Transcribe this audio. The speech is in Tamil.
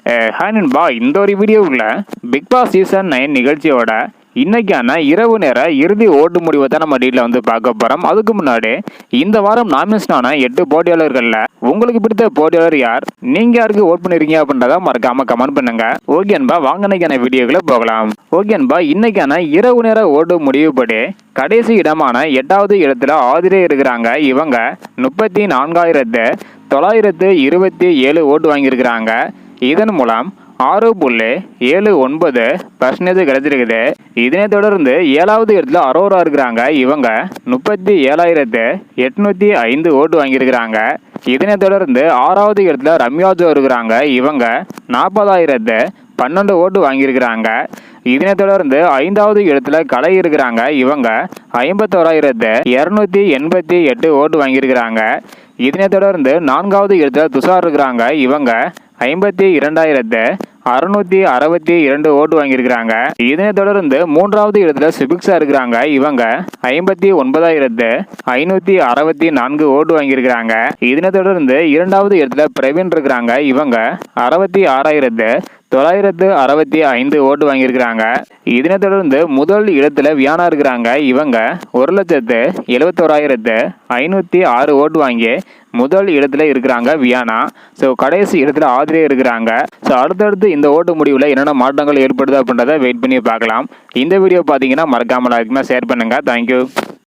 ஹாய் நண்பா, இந்த ஒரு வீடியோவில் பிக் பாஸ் சீசன் 9 நிகழ்ச்சியோட இன்னைக்கான இரவு நேர இறுதி ஓட்டு முடிவை தான் நம்ம டீட்டில் வந்து பார்க்க போகிறோம். அதுக்கு முன்னாடி இந்த வாரம் நாமினேஷனான 8 போட்டியாளர்களில் உங்களுக்கு பிடித்த போட்டியாளர் யார், நீங்கள் யாருக்கு ஓட் பண்ணிருக்கீங்க அப்படின்றத மறக்காம கமெண்ட் பண்ணுங்க. ஓகே அன்பா, வாங்க இன்னைக்கான வீடியோக்குள்ள போகலாம். ஓகே அன்பா, இன்னைக்கான இரவு நேர ஓட்டு முடிவுபடி கடைசி இடமான 8வது இடத்துல ஆதிரே இருக்கிறாங்க. இவங்க 34,927 ஓட்டு வாங்கியிருக்கிறாங்க. இதன் மூலம் 6.79% கிடைச்சிருக்குது. இதனை தொடர்ந்து 7வது இடத்துல அரோரா இருக்கிறாங்க. இவங்க 37,805 ஓட்டு வாங்கியிருக்கிறாங்க. இதனை தொடர்ந்து 6வது இடத்துல ரம்யாஜோ இருக்கிறாங்க. இவங்க 40,012 ஓட்டு வாங்கியிருக்கிறாங்க. இதனை தொடர்ந்து 5வது இடத்துல கலை இருக்கிறாங்க. இவங்க 51,288 ஓட்டு வாங்கியிருக்கிறாங்க. இதனை தொடர்ந்து 4வது இடத்துல துஷார் இருக்கிறாங்க. இவங்க 52,662 ஓட்டு வாங்கியிருக்கிறாங்க. இதனை தொடர்ந்து 3வது இடத்துல சிபிக்ஸா இருக்கிறாங்க. இவங்க 59,564 ஓட்டு வாங்கியிருக்கிறாங்க. இதனை தொடர்ந்து 2வது இடத்துல பிரவீன் இருக்கிறாங்க. இவங்க 66,965 ஓட்டு வாங்கியிருக்கிறாங்க. இதனை தொடர்ந்து முதல் இடத்துல வியானா இருக்கிறாங்க. இவங்க 1,71,506 ஓட்டு வாங்கி முதல் இடத்துல இருக்கிறாங்க வியானா. ஸோ கடைசி இடத்துல ஆதிரே இருக்கிறாங்க. ஸோ அடுத்தடுத்து இந்த ஓட்டு முடிவில் என்னென்ன மாற்றங்கள் ஏற்படுது அப்படின்றத வெயிட் பண்ணி பார்க்கலாம். இந்த வீடியோ பார்த்தீங்கன்னா மறக்காமல் ஷேர் பண்ணுங்க. தேங்க்யூ.